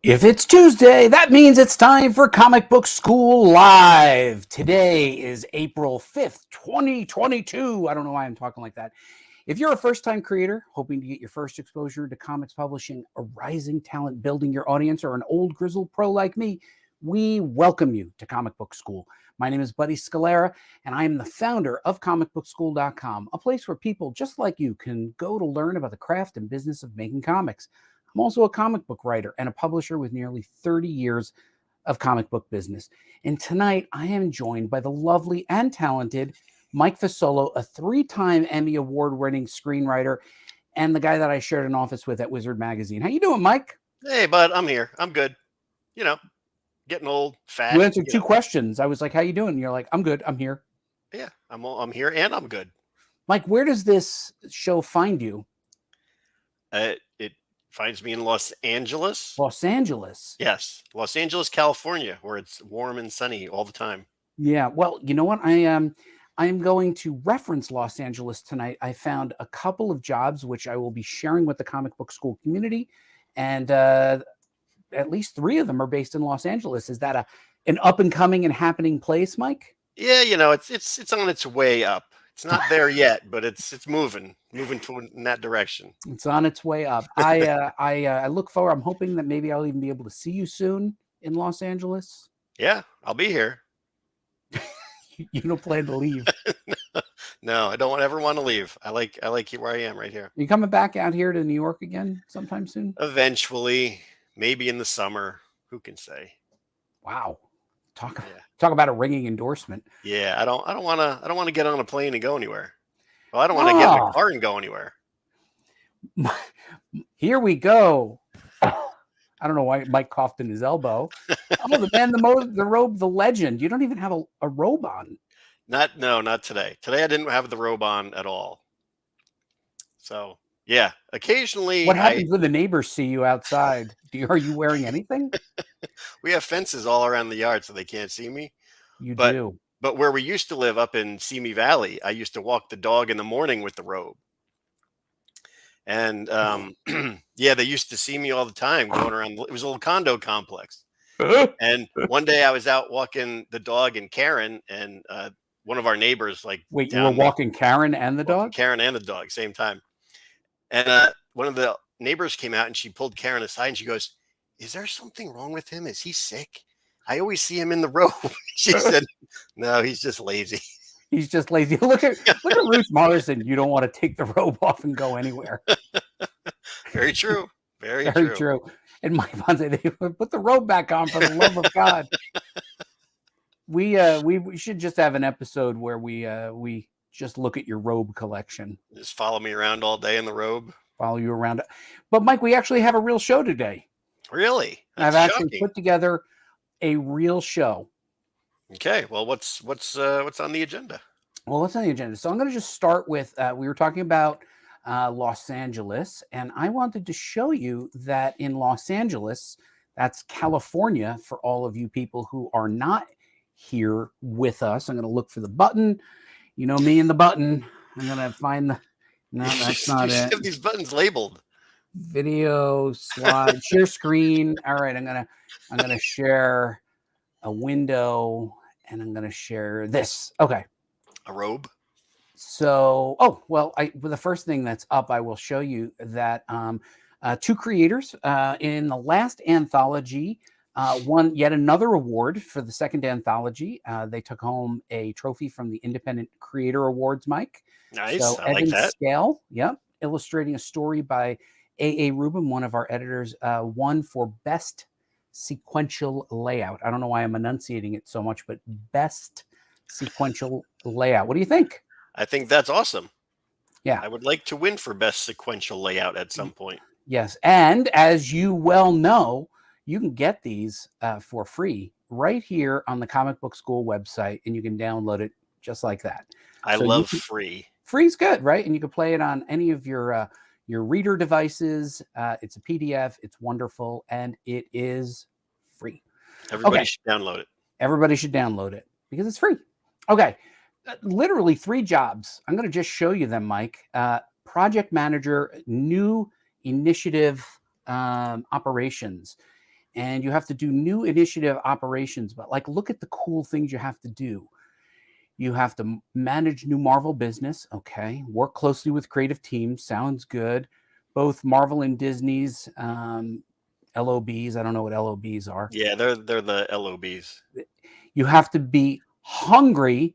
If it's Tuesday, that means it's time for Comic Book School Live. Today is April 5th, 2022. I don't know why I'm talking like that. If you're a first-time creator hoping to get your first exposure to comics publishing, a rising talent building your audience, or an old grizzled pro like me, we welcome you to Comic Book School. My name is Buddy Scalera, and I am the founder of comicbookschool.com, a place where people just like you can go to learn about the craft and business of making comics. I'm also a comic book writer and a publisher with nearly 30 years of comic book business. And tonight I am joined by the lovely and talented Mike Fasolo, a three-time Emmy Award-winning screenwriter and the guy that I shared an office with at Wizard Magazine. How you doing, Mike? Hey, bud, I'm here. I'm good. You know, getting old, fat. You answered two questions. I was like, how you doing? And you're like, I'm good. I'm here. Yeah, I'm here and I'm good. Mike, where does this show find you? It finds me in Los Angeles. Los Angeles. Yes, Los Angeles, California, where it's warm and sunny all the time. Yeah. Well, you know what? I'm going to reference Los Angeles tonight. I found a couple of jobs which I will be sharing with the comic book school community, and at least three of them are based in Los Angeles. Is that an up and coming and happening place, Mike? Yeah, it's on its way up. It's not there yet, but it's moving in that direction. It's on its way up. I look forward. I'm hoping that maybe I'll even be able to see you soon in Los Angeles. Yeah, I'll be here. You don't plan to leave? No, I don't ever want to leave. I like where I am right here. Are you coming back out here to New York again sometime soon? Eventually, maybe in the summer. Who can say? Wow. Talk about a ringing endorsement. Yeah, I don't want to get on a plane and go anywhere. Well, I don't want to get in a car and go anywhere. Here we go. I don't know why Mike coughed in his elbow. Oh, the man, the robe, the legend. You don't even have a robe on. Not today. Today I didn't have the robe on at all. So yeah, occasionally. What happens when the neighbors see you outside? Are you wearing anything? We have fences all around the yard so they can't see me. You do. But where we used to live up in Simi Valley, I used to walk the dog in the morning with the robe. And yeah, they used to see me all the time going around. It was a little condo complex. And one day I was out walking the dog and Karen, and one of our neighbors, like, wait, you were walking Karen and the dog? Karen and the dog, same time. And one of the neighbors came out and she pulled Karen aside and she goes, "Is there something wrong with him? Is he sick? I always see him in the robe." She said, "No, he's just lazy." He's just lazy. Look at Ruth Morrison. You don't want to take the robe off and go anywhere. Very true. Very true. And Mike Ponce, they put the robe back on for the love of God. We should just have an episode where we just look at your robe collection. Just follow me around all day in the robe. Follow you around. But Mike, we actually have a real show today. Really? I've actually put together a real show. Okay. Well, what's on the agenda? Well, what's on the agenda? So I'm going to just start with, we were talking about Los Angeles, and I wanted to show you that in Los Angeles, that's California, for all of you people who are not here with us. I'm going to look for the button. You know me and the button. I'm going to find the, no, that's not it. Have these buttons labeled. Video, slide, share screen. All right, I'm gonna share a window, and I'm gonna share this. Okay, a robe. So, the first thing that's up, I will show you that two creators in the last anthology won yet another award for the second anthology. They took home a trophy from the Independent Creator Awards, Mike. Nice. So I like that. Scale, yep, illustrating a story by A.A. Rubin, one of our editors, won for best sequential layout. I don't know why I'm enunciating it so much, but best sequential layout. What do you think? I think that's awesome. Yeah. I would like to win for best sequential layout at some point. Yes. And as you well know, you can get these for free right here on the Comic Book School website, and you can download it just like that. I love free. Free's good, right? And you can play it on any of your reader devices. It's a PDF. It's wonderful, and it is free. Everybody should download it. Everybody should download it because it's free. Okay. Literally 3 jobs. I'm going to just show you them, Mike. Project manager, new initiative operations. and you have to do new initiative operations. But like, look at the cool things you have to do. You have to manage new Marvel business. Okay. Work closely with creative teams. Sounds good. Both Marvel and Disney's LOBs. I don't know what LOBs are. Yeah, they're the LOBs. You have to be hungry,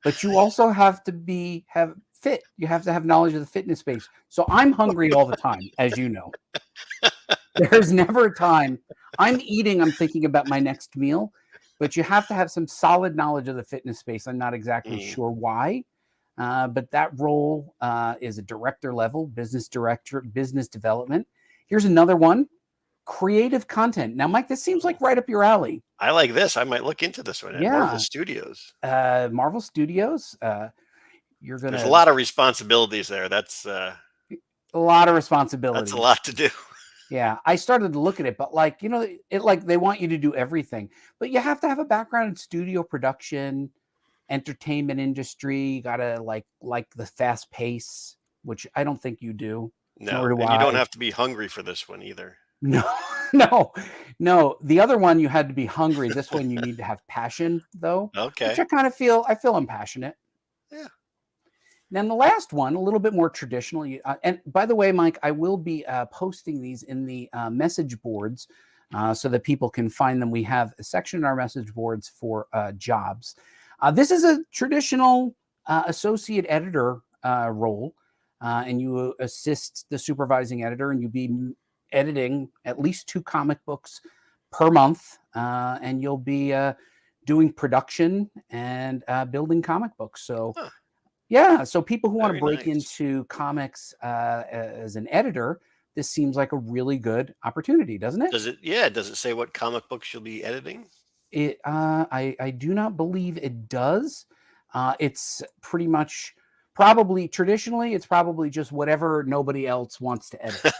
but you also have to have fit. You have to have knowledge of the fitness space. So I'm hungry all the time, as you know. There's never a time I'm eating, I'm thinking about my next meal, but you have to have some solid knowledge of the fitness space. I'm not exactly sure why, but that role is a director level, business director, business development. Here's another one, creative content. Now, Mike, this seems like right up your alley. I like this. I might look into this one at Marvel Studios. Marvel Studios. There's a lot of responsibilities there. That's a lot of responsibility. That's a lot to do. Yeah, I started to look at it, but like, you know, they want you to do everything, but you have to have a background in studio production, entertainment industry. You gotta like the fast pace, which I don't think you do. No, and you don't have to be hungry for this one either. No. The other one you had to be hungry. This one you need to have passion, though. Okay. Which I feel I'm passionate. Yeah. Then the last one, a little bit more traditional. And by the way, Mike, I will be posting these in the message boards so that people can find them. We have a section in our message boards for jobs. This is a traditional associate editor role, and you assist the supervising editor, and you be editing at least 2 comic books per month, and you'll be doing production and building comic books. So. Yeah, so people who want to break into comics as an editor, this seems like a really good opportunity, doesn't it? Does it? Yeah. Does it say what comic books you'll be editing? I do not believe it does. It's pretty much traditionally, it's probably just whatever nobody else wants to edit.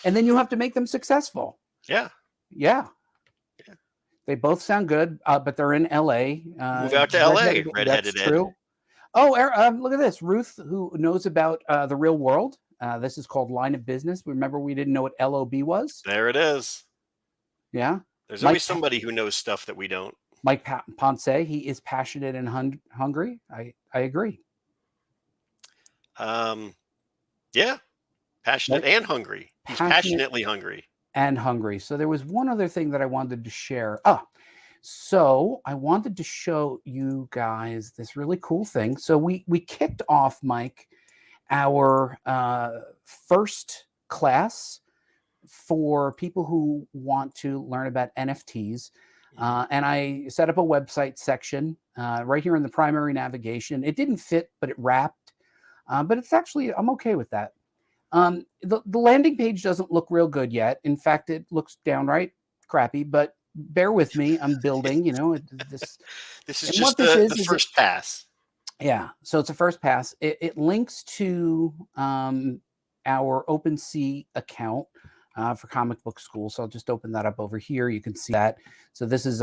And then you have to make them successful. Yeah. Yeah. They both sound good, but they're in LA. Move out to LA, redheaded Ed. True. Oh, look at this. Ruth, who knows about the real world. This is called Line of Business. Remember, we didn't know what LOB was? There it is. Yeah. There's always somebody who knows stuff that we don't. Mike Ponce, he is passionate and hungry. I agree. Yeah. Passionate and hungry. He's passionately hungry. And hungry. So there was one other thing that I wanted to share. So I wanted to show you guys this really cool thing. So we kicked off, Mike, our first class for people who want to learn about NFTs. And I set up a website section right here in the primary navigation. It didn't fit, but it wrapped. But it's actually, I'm okay with that. The landing page doesn't look real good yet. In fact, it looks downright crappy, but bear with me. I'm building, this is just the first pass. Yeah. So it's a first pass. It links to our OpenSea account for Comic Book School. So I'll just open that up over here. You can see that. So this is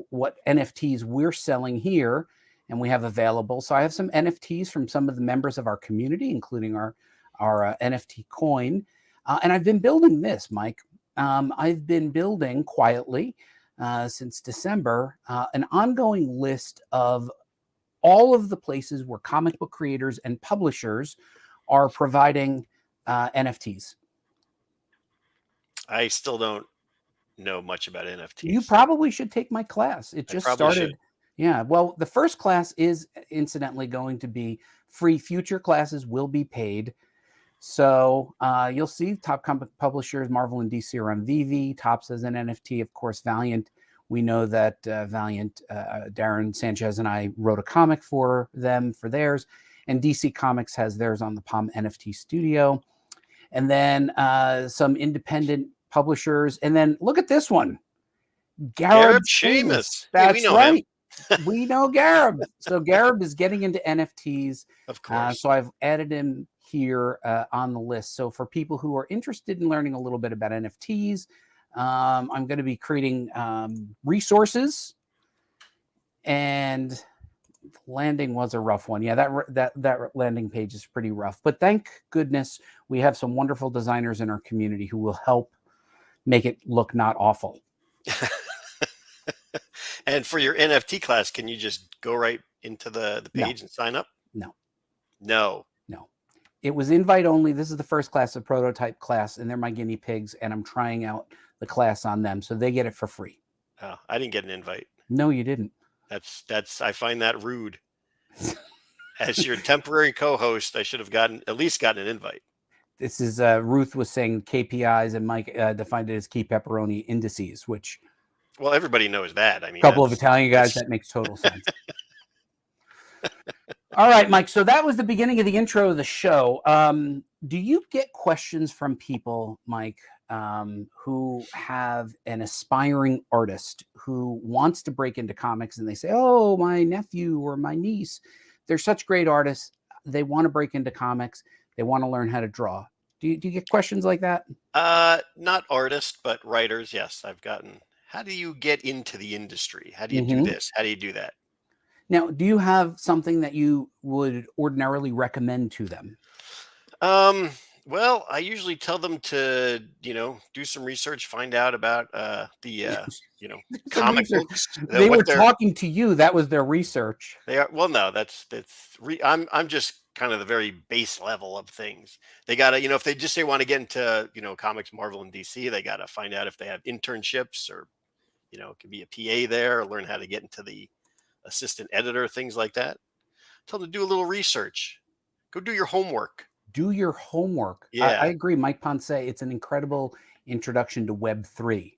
what NFTs we're selling here and we have available. So I have some NFTs from some of the members of our community, including our NFT coin. And I've been building this, Mike. I've been building quietly since December an ongoing list of all of the places where comic book creators and publishers are providing NFTs. I still don't know much about NFTs. You probably should take my class. It just started. Should. Yeah. Well, the first class is incidentally going to be free. Future classes will be paid. So you'll see top comic publishers, Marvel and DC are on VV. Topps as an NFT, of course, Valiant. We know that Valiant, Darren Sanchez and I wrote a comic for them for theirs. And DC Comics has theirs on the Palm NFT Studio. And then some independent publishers. And then look at this one. Gareb Shamus. That's right. We know Gareb. So Gareb is getting into NFTs. Of course. So I've added him here on the list. So for people who are interested in learning a little bit about NFTs, I'm going to be creating resources. And the landing was a rough one. Yeah, that landing page is pretty rough. But thank goodness we have some wonderful designers in our community who will help make it look not awful. And for your NFT class, can you just go right into the page and sign up? No. No. It was invite only. This is the first class, a prototype class, and they're my guinea pigs, and I'm trying out the class on them, so they get it for free. Oh, I didn't get an invite. No, you didn't. That's I find that rude. As your temporary co-host, I should have at least gotten an invite. This is Ruth was saying KPIs, and Mike defined it as key pepperoni indices, which, well, everybody knows that. I mean, a couple of Italian guys, that makes total sense. All right, Mike. So that was the beginning of the intro of the show. Do you get questions from people, Mike, who have an aspiring artist who wants to break into comics, and they say, "Oh, my nephew or my niece, they're such great artists. They want to break into comics. They want to learn how to draw." Do you get questions like that? Not artists, but writers. Yes, I've gotten. How do you get into the industry? How do you do this? How do you do that? Now, do you have something that you would ordinarily recommend to them? Well, I usually tell them to, do some research, find out about comic books. They were talking to you. That was their research. They are. Well, no, I'm just kind of the very base level of things. They gotta, if they just want to get into, comics, Marvel and DC, they gotta find out if they have internships or, it could be a PA there, or learn how to get into the assistant editor, things like that. Tell them to do a little research. Go do your homework. Do your homework. Yeah. I agree. Mike Ponce, it's an incredible introduction to Web3.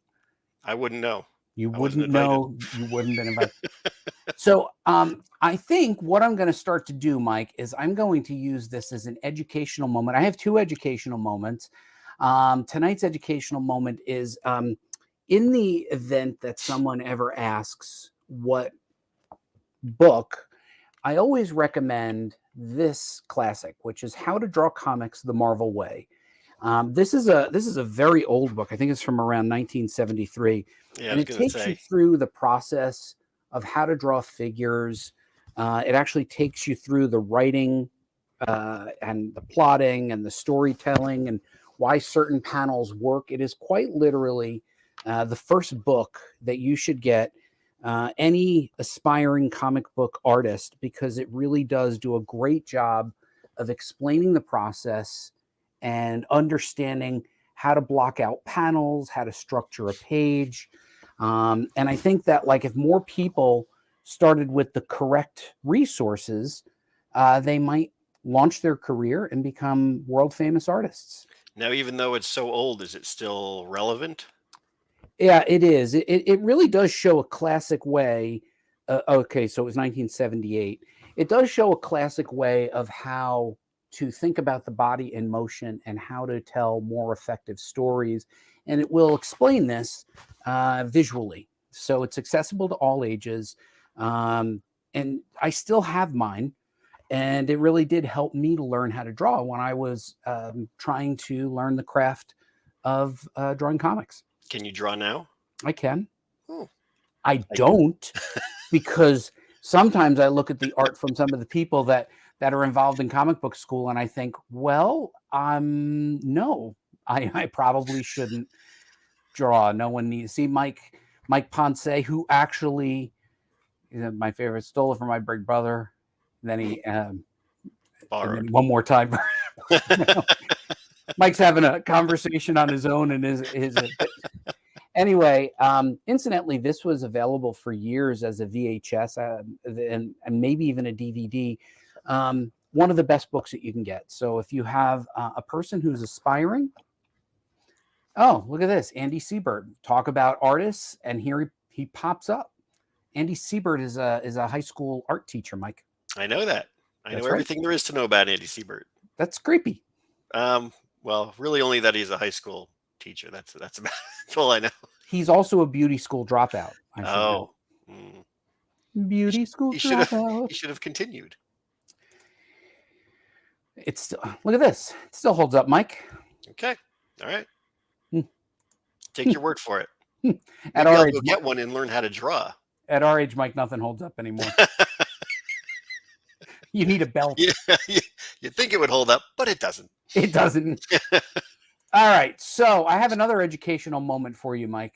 I wouldn't know. You wouldn't know. You wouldn't have been invited. So I think what I'm going to start to do, Mike, is I'm going to use this as an educational moment. I have two educational moments. Tonight's educational moment is in the event that someone ever asks what book, I always recommend this classic, which is How to Draw Comics the Marvel Way. This is a very old book. I think it's from around 1973. Yeah, and it takes you through the process of how to draw figures. It actually takes you through the writing and the plotting and the storytelling and why certain panels work. It is quite literally the first book that you should get any aspiring comic book artist, because it really does do a great job of explaining the process and understanding how to block out panels, how to structure a page. And I think that, like, if more people started with the correct resources, they might launch their career and become world famous artists. Now, even though it's so old, is it still relevant? Yeah, it is. It really does show a classic way. Okay, so it was 1978. It does show a classic way of how to think about the body in motion and how to tell more effective stories. And it will explain this visually. So it's accessible to all ages. And I still have mine. And it really did help me to learn how to draw when I was trying to learn the craft of drawing comics. Can you draw now? I can. Oh. I don't, because sometimes I look at the art from some of the people that are involved in comic book school, and I think, well, no, I probably shouldn't draw. No one needs. See, Mike Ponce, who actually, my favorite, stole it from my big brother. Then he borrowed one more time. Mike's having a conversation on his own and his anyway, incidentally, this was available for years as a VHS and maybe even a DVD. One of the best books that you can get. So if you have a person who's aspiring, oh, look at this, Andy Seabird, talk about artists, and here he pops up. Andy Seabird is a high school art teacher, Mike. I know that. I know everything there is to know about Andy Seabird. That's creepy. Well, really only that he's a high school teacher. That's about that's all I know. He's also a beauty school dropout. Beauty school dropout. He should have continued. It's still, look at this. It still holds up, Mike. Okay. All right. Take your word for it. At our age, go get one and learn how to draw. At our age, Mike, nothing holds up anymore. You need a belt. Yeah, you'd think it would hold up, but it doesn't. It doesn't. All right. So I have another educational moment for you, Mike.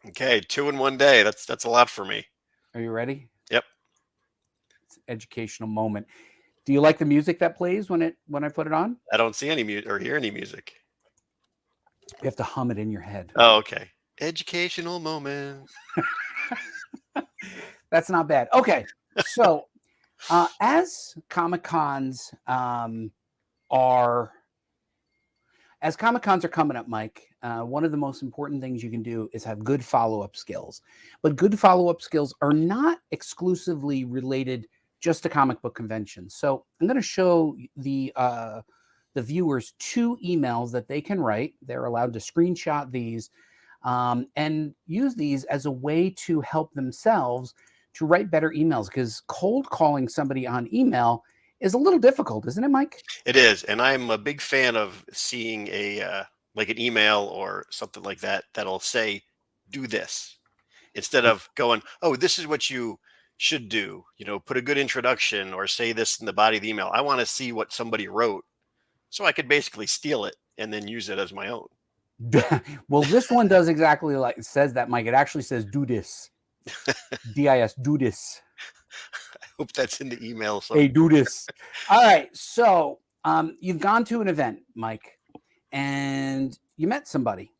Okay, 2 in 1 day. That's a lot for me. Are you ready? Yep. It's an educational moment. Do you like the music that plays when I put it on? I don't see any music or hear any music. You have to hum it in your head. Oh, okay. Educational moment. That's not bad. Okay. So as Comic Cons are as Comic Cons are coming up, Mike, one of the most important things you can do is have good follow-up skills. But good follow-up skills are not exclusively related just to comic book conventions. So I'm going to show the viewers 2 emails that they can write. They're allowed to screenshot these and use these as a way to help themselves to write better emails, because cold calling somebody on email is a little difficult, isn't it, Mike? It is, and I'm a big fan of seeing like an email or something like that that'll say, "Do this," instead of going, "Oh, this is what you should do." Put a good introduction or say this in the body of the email. I want to see what somebody wrote, so I could basically steal it and then use it as my own. Well, this one does exactly like it says that, Mike. It actually says do this. DIS, do this. I hope that's in the email. Hey, do this. All right. So you've gone to an event, Mike, and you met somebody.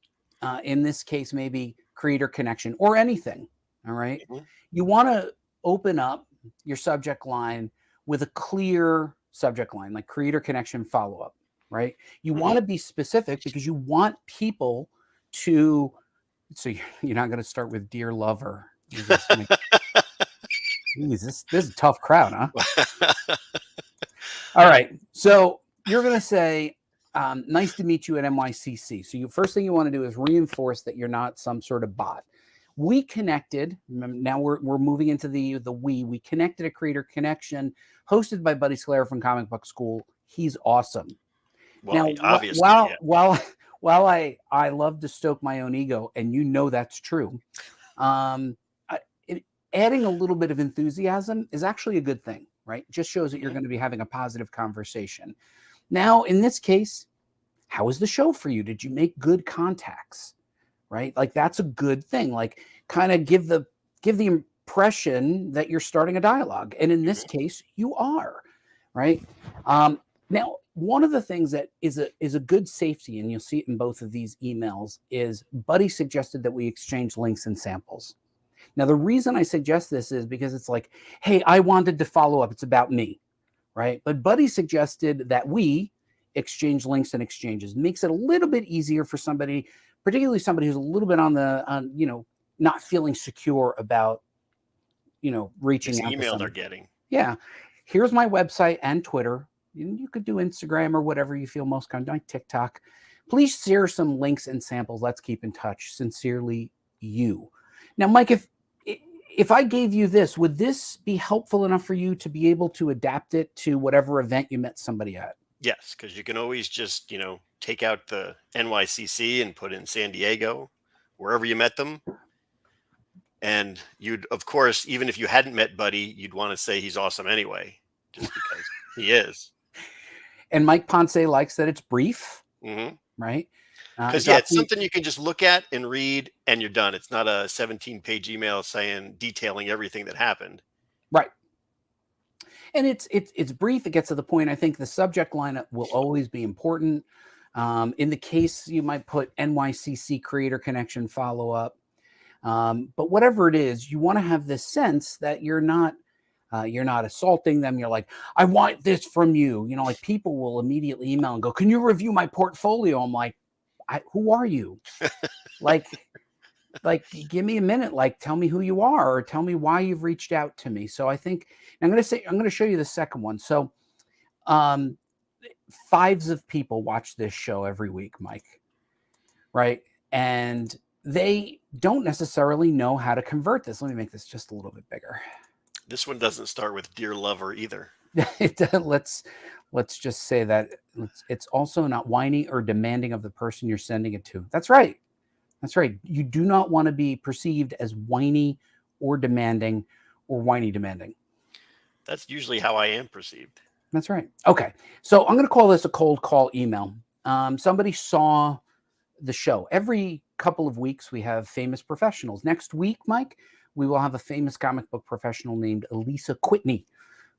In this case, maybe creator connection or anything. All right. Mhm. You want to open up your subject line with a clear subject line, like creator connection follow up, right? You want to be specific because you want people to. So you're not going to start with dear lover. Geez, this is a tough crowd, huh? All right. So you're going to say, nice to meet you at NYCC. So first thing you want to do is reinforce that you're not some sort of bot. We connected. Now we're moving into the we connected a creator connection hosted by Buddy Scalera from Comic Book School. He's awesome. Well, Now, obviously, yeah. while I love to stoke my own ego, and you know that's true, adding a little bit of enthusiasm is actually a good thing, right? It just shows that you're going to be having a positive conversation. Now, in this case, how was the show for you? Did you make good contacts? Right? Like that's a good thing. Like kind of give the impression that you're starting a dialogue. And in this case, you are, right? Now, one of the things that is a good safety, and you'll see it in both of these emails, is Buddy suggested that we exchange links and samples. Now, the reason I suggest this is because it's like, hey, I wanted to follow up. It's about me, right? But Buddy suggested that we exchange links and exchanges. Makes it a little bit easier for somebody, particularly somebody who's a little bit on not feeling secure about, reaching This out to email they're somebody. getting. Yeah. Here's my website and Twitter. You could do Instagram or whatever you feel most comfortable. Like TikTok. Please share some links and samples. Let's keep in touch. Sincerely, you. Now, Mike, if I gave you this, would this be helpful enough for you to be able to adapt it to whatever event you met somebody at? Yes, because you can always just, take out the NYCC and put in San Diego, wherever you met them. And you'd, of course, even if you hadn't met Buddy, you'd want to say he's awesome anyway, just because he is. And Mike Ponce likes that it's brief, right? Because it's something you can just look at and read, and you're done. It's not a 17-page email detailing everything that happened. Right. And it's brief. It gets to the point. I think the subject line will always be important. In the case, you might put NYCC creator connection follow up. But whatever it is, you want to have this sense that you're not assaulting them. You're like, I want this from you. Like people will immediately email and go, can you review my portfolio? I'm like, who are you? like, give me a minute. Like, tell me who you are, or tell me why you've reached out to me. So I think I'm going to show you the second one. So, fives of people watch this show every week, Mike. Right. And they don't necessarily know how to convert this. Let me make this just a little bit bigger. This one doesn't start with dear lover either. Let's just say that it's also not whiny or demanding of the person you're sending it to. That's right. That's right. You do not want to be perceived as whiny or demanding or whiny demanding. That's usually how I am perceived. That's right. Okay. So I'm going to call this a cold call email. somebody saw the show. Every couple of weeks, we have famous professionals. Next week, Mike, we will have a famous comic book professional named Elisa Whitney,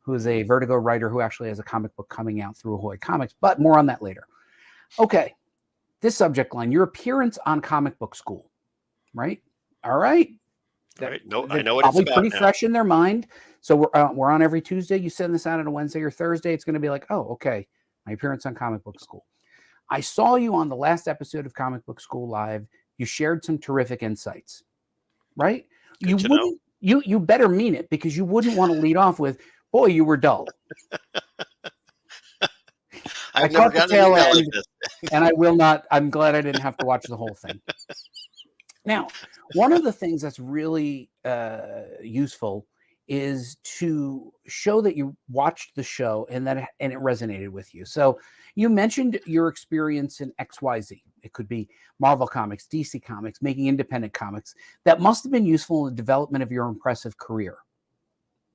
who is a Vertigo writer who actually has a comic book coming out through Ahoy Comics, but more on that later. Okay, this subject line, your appearance on Comic Book School, right? All right. All right. No, I know what it's probably about pretty now. fresh in their mind. So we're on every Tuesday. You send this out on a Wednesday or Thursday. It's going to be like, oh, okay, my appearance on Comic Book School. I saw you on the last episode of Comic Book School Live. You shared some terrific insights, right? Good to know. You better mean it, because you wouldn't want to lead off with, boy, you were dull. I've never gotten an email like this. And I will not. I'm glad I didn't have to watch the whole thing. Now, one of the things that's really useful is to show that you watched the show and that it resonated with you. So you mentioned your experience in XYZ. It could be Marvel Comics, DC Comics, making independent comics. That must have been useful in the development of your impressive career.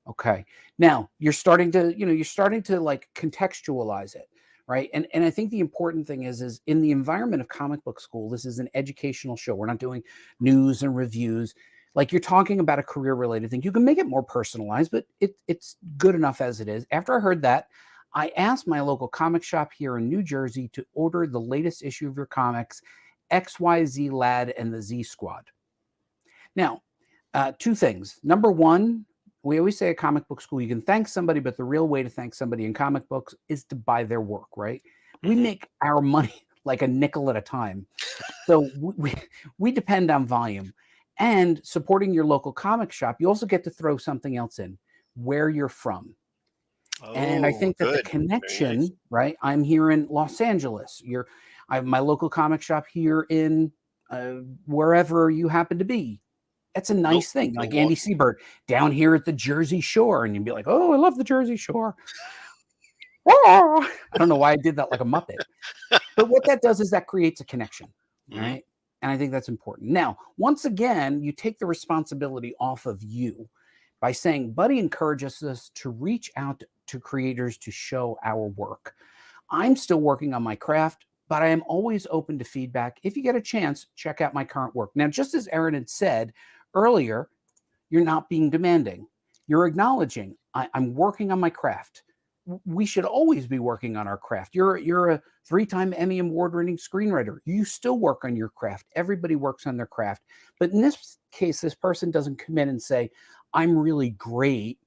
Okay. Now you're starting to like contextualize it. Right. And I think the important thing is in the environment of Comic Book School, this is an educational show. We're not doing news and reviews. Like, you're talking about a career related thing. You can make it more personalized, but it's good enough as it is. After I heard that, I asked my local comic shop here in New Jersey to order the latest issue of your comics, XYZ Lad and the Z Squad. Now, two things. Number one, we always say at Comic Book School, you can thank somebody, but the real way to thank somebody in comic books is to buy their work, right? We make our money like a nickel at a time. So we depend on volume. And supporting your local comic shop, you also get to throw something else in, where you're from. And I think that the connection, right? I'm here in Los Angeles. I have my local comic shop here in wherever you happen to be. That's a nice thing. Like Andy Seabird down here at the Jersey Shore. And you'd be like, oh, I love the Jersey Shore. Oh, I don't know why I did that like a Muppet. But what that does is that creates a connection, right? And I think that's important. Now, once again, you take the responsibility off of you by saying, Buddy encourages us to reach out to creators to show our work. I'm still working on my craft, but I am always open to feedback. If you get a chance, check out my current work. Now, just as Aaron had said earlier, you're not being demanding. You're acknowledging, I'm working on my craft. We should always be working on our craft. You're a 3-time Emmy award-winning screenwriter. You still work on your craft. Everybody works on their craft. But in this case, this person doesn't come in and say, I'm really great,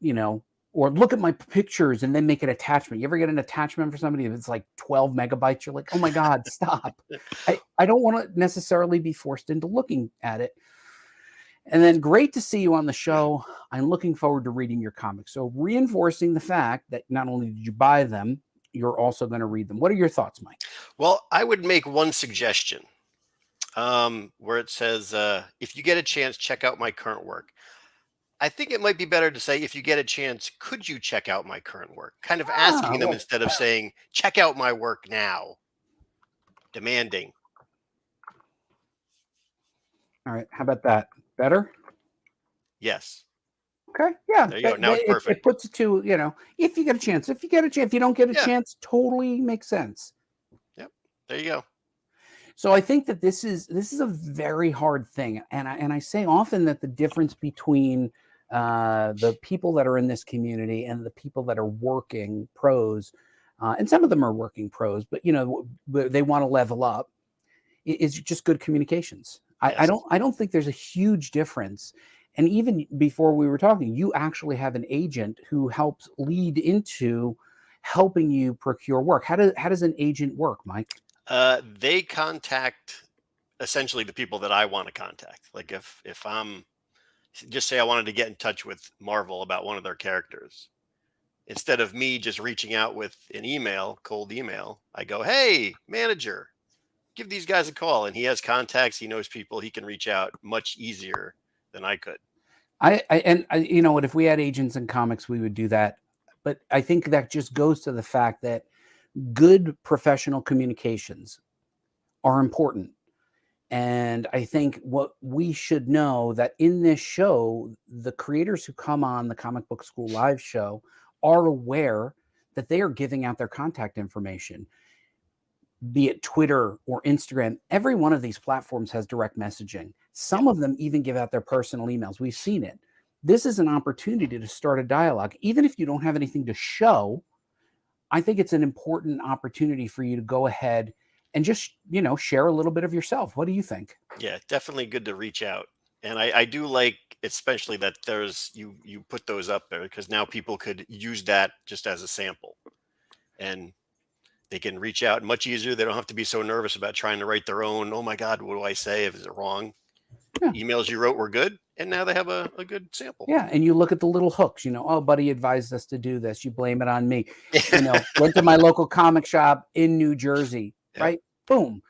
or look at my pictures and then make an attachment. You ever get an attachment for somebody that's like 12 megabytes? You're like, oh my God, stop. I don't want to necessarily be forced into looking at it. And then, great to see you on the show. I'm looking forward to reading your comics. So, reinforcing the fact that not only did you buy them, you're also going to read them. What are your thoughts, Mike? Well, I would make one suggestion where it says, if you get a chance, check out my current work. I think it might be better to say, if you get a chance, could you check out my current work? Kind of asking them instead of saying, check out my work now. Demanding. All right. How about that? Better? Yes. Okay. Yeah. There you go. Now it's perfect. It puts it to, if you get a chance. If you get a chance, if you don't get a chance, totally makes sense. Yep. There you go. So I think that this is a very hard thing. And I say often that the difference between the people that are in this community and the people that are working pros, and some of them are working pros, but they want to level up, is just good communications. Yes. I don't think there's a huge difference. And even before we were talking, you actually have an agent who helps lead into helping you procure work. How does an agent work, Mike? They contact essentially the people that I want to contact. Like if I'm just say I wanted to get in touch with Marvel about one of their characters, instead of me just reaching out with an cold email, I go, hey, manager, give these guys a call. And he has contacts. He knows people. He can reach out much easier than I could. You know what, if we had agents in comics, we would do that. But I think that just goes to the fact that good professional communications are important. And I think what we should know that in this show, the creators who come on the Comic Book School Live show are aware that they are giving out their contact information. be it Twitter or Instagram, every one of these platforms has direct messaging. Some of them even give out their personal emails. We've seen it. This is an opportunity to start a dialogue. Even if you don't have anything to show, I think it's an important opportunity for you to go ahead and just, share a little bit of yourself. What do you think? Yeah, definitely good to reach out. And I do like, especially that there's you put those up there, because now people could use that just as a sample, and they can reach out much easier. They don't have to be so nervous about trying to write their own. Oh my God, what do I say? Is it wrong? Yeah. Emails you wrote were good, and now they have a good sample. Yeah, and you look at the little hooks, oh, buddy advised us to do this. You blame it on me. Went to my local comic shop in New Jersey, Yep. right? Boom.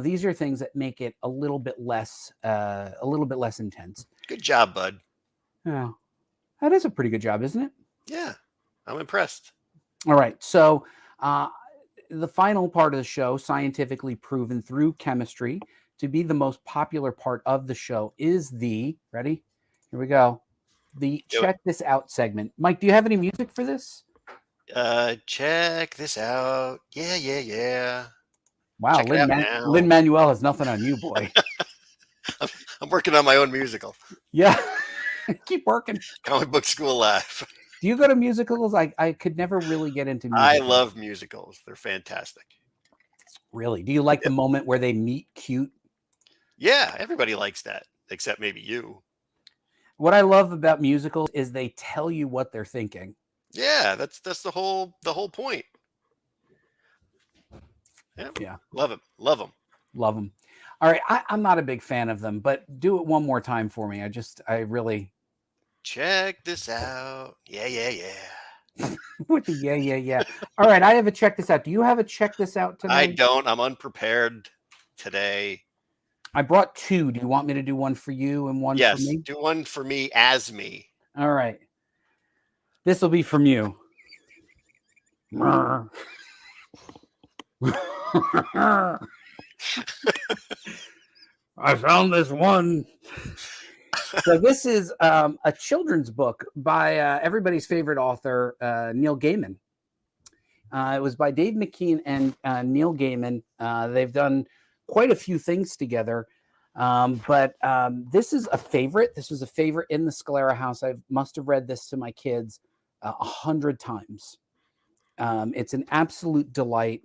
These are things that make it a little bit less intense. Good job, bud. Yeah, that is a pretty good job, isn't it? Yeah, I'm impressed. All right, so the final part of the show, scientifically proven through chemistry to be the most popular part of the show, is the, ready? Here we go. The check this out segment. Mike, do you have any music for this? Check this out. Yeah. Wow, Lin-Manuel has nothing on you, boy. I'm working on my own musical. Yeah, keep working. Comic Book School Live. Do you go to musicals? I could never really get into musicals. I love musicals. They're fantastic. Really? Do you like the moment where they meet cute? Yeah, everybody likes that, except maybe you. What I love about musicals is they tell you what they're thinking. Yeah, that's the whole point. Yeah. Love them. All right, I'm not a big fan of them, but do it one more time for me. I really check this out. Yeah. With the yeah. All right, I have a check this out. Do you have a check this out tonight? I don't. I'm unprepared today. I brought two. Do you want me to do one for you and one for me? Yes, do one for me as me. All right. This will be from you. I found this one. So this is a children's book by everybody's favorite author, Neil Gaiman. It was by Dave McKean and Neil Gaiman. They've done quite a few things together, but this is a favorite. This was a favorite in the Scalera house. I must have read this to my kids 100 times. It's an absolute delight.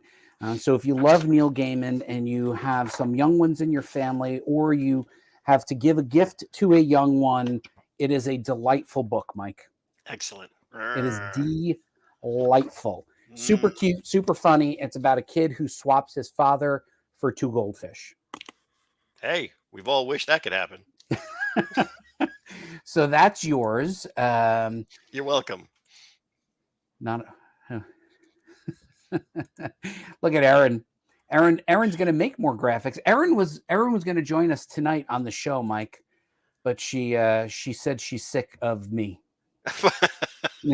So if you love Neil Gaiman and you have some young ones in your family, or you have to give a gift to a young one, it is a delightful book, Mike. Excellent. It is delightful. Super cute, super funny. It's about a kid who swaps his father for 2 goldfish. Hey, we've all wished that could happen. So that's yours. You're welcome. Look at Aaron. Aaron's going to make more graphics. Aaron was going to join us tonight on the show, Mike, but she said she's sick of me.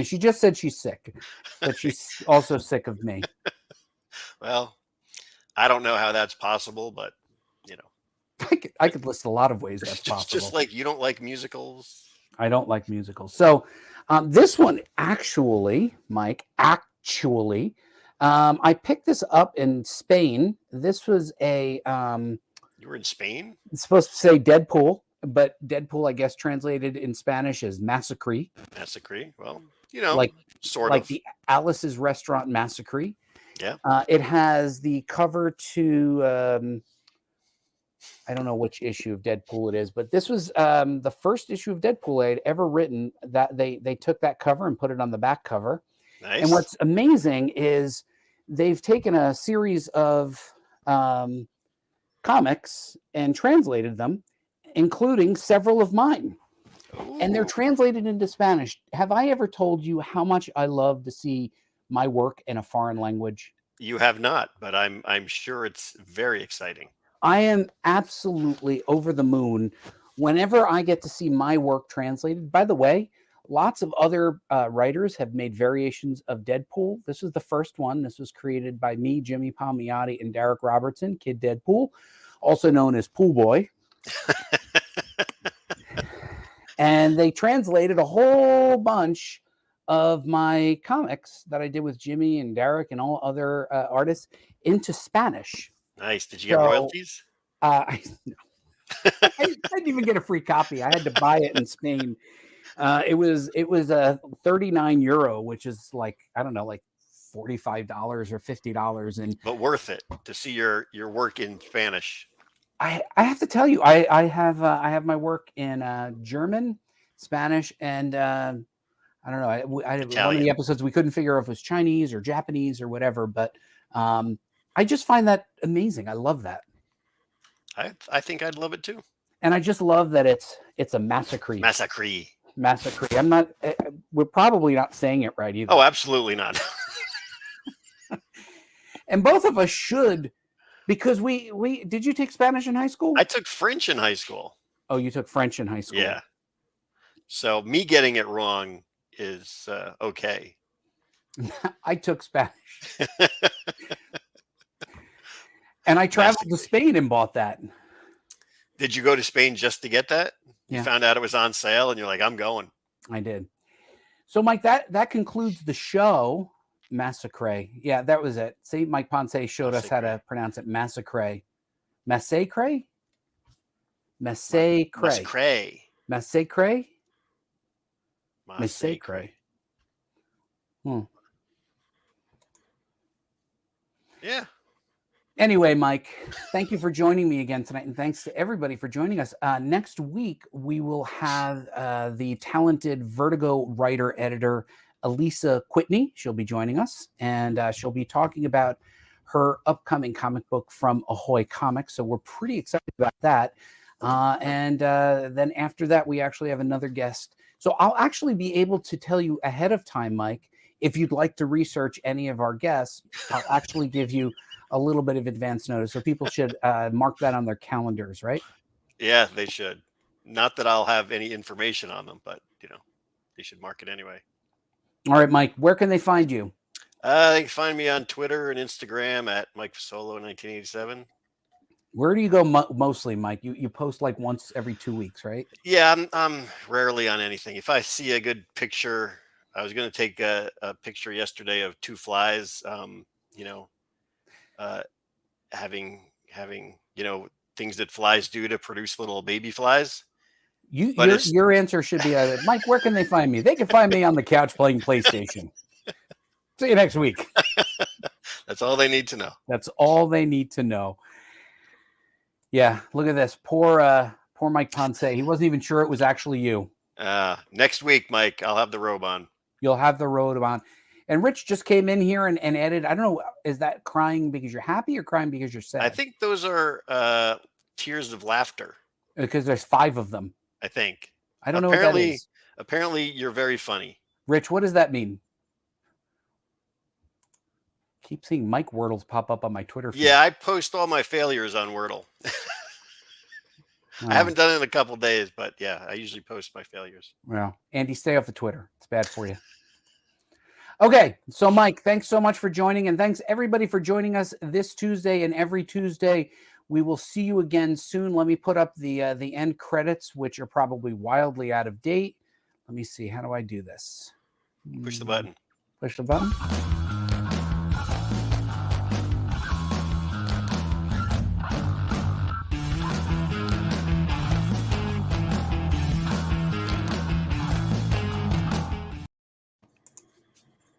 She just said she's sick, but she's also sick of me. Well, I don't know how that's possible, but I could list a lot of ways that's possible. Just like you don't like musicals. I don't like musicals. So this one actually, Mike, I picked this up in Spain. This was a you were in Spain? It's supposed to say Deadpool, but Deadpool, I guess, translated in Spanish as Massacre. Massacre. Well, sort of like the Alice's Restaurant Massacre. Yeah. It has the cover to I don't know which issue of Deadpool it is, but this was the first issue of Deadpool I had ever written. That they took that cover and put it on the back cover. Nice. And what's amazing is they've taken a series of comics and translated them, including several of mine. Ooh. And they're translated into Spanish. Have I ever told you how much I love to see my work in a foreign language? You have not, but I'm sure it's very exciting. I am absolutely over the moon whenever I get to see my work translated. By the way, lots of other writers have made variations of Deadpool. This was the first one. This was created by me, Jimmy Palmiotti, and Derek Robertson, Kid Deadpool, also known as Pool Boy. And they translated a whole bunch of my comics that I did with Jimmy and Derek and all other artists into Spanish. Nice. Did you get So, royalties? I didn't even get a free copy. I had to buy it in Spain. It was a 39 euro, which is like, I don't know, like $45 or $50. And But worth it to see your work in Spanish. I have to tell you, I have my work in German, Spanish, and I don't know. I one of the Italian. episodes we couldn't figure out if it was Chinese or Japanese or whatever, but I just find that amazing. I love that. I think I'd love it too. And I just love that it's a massacre. Massacre. I'm not. We're probably not saying it right either. Oh, absolutely not. And both of us should, because we did you take Spanish in high school? I took French in high school. Oh, you took French in high school. Yeah. So me getting it wrong is okay. I took Spanish. And I traveled to Spain and bought that. Did you go to Spain just to get that? Yeah. You found out it was on sale and you're like, I'm going. I did. So, Mike, that concludes the show. Massacre. Yeah, that was it. See, Mike Ponce showed us how to pronounce it. Massacre. Massacre? Massacre. Massacre? Massacre. Yeah. Anyway, Mike, thank you for joining me again tonight, and thanks to everybody for joining us. Next week, we will have the talented Vertigo writer-editor, Elisa Whitney. She'll be joining us, and she'll be talking about her upcoming comic book from Ahoy Comics, so we're pretty excited about that. And then after that, we actually have another guest. So I'll actually be able to tell you ahead of time, Mike, if you'd like to research any of our guests, I'll actually give you a little bit of advance notice. So people should mark that on their calendars, right? Yeah, they should. Not that I'll have any information on them, but they should mark it anyway. All right, Mike, where can they find you? They can find me on Twitter and Instagram at Mike Fasolo 1987. Where do you go mostly, Mike? You post like once every 2 weeks, right? Yeah, I'm rarely on anything. If I see a good picture, I was going to take a picture yesterday of two flies, having things that flies do to produce little baby flies. Your answer should be, Mike, where can they find me? They can find me on the couch playing PlayStation. See you next week. That's all they need to know. That's all they need to know. Yeah, look at this. Poor Mike Ponce. He wasn't even sure it was actually you. Next week, Mike, I'll have the robe on. You'll have the robe on. And Rich just came in here and edited. I don't know, is that crying because you're happy or crying because you're sad? I think those are tears of laughter. Because there's 5 of them. I think. I don't know what that is. Apparently, you're very funny. Rich, what does that mean? Keep seeing Mike Wordles pop up on my Twitter feed. Yeah, I post all my failures on Wordle. I haven't done it in a couple days, but yeah, I usually post my failures. Well, Andy, stay off the Twitter. It's bad for you. Okay, so Mike, thanks so much for joining, and thanks everybody for joining us this Tuesday and every Tuesday. We will see you again soon. Let me put up the end credits, which are probably wildly out of date. Let me see. How do I do this? Push the button. Push the button.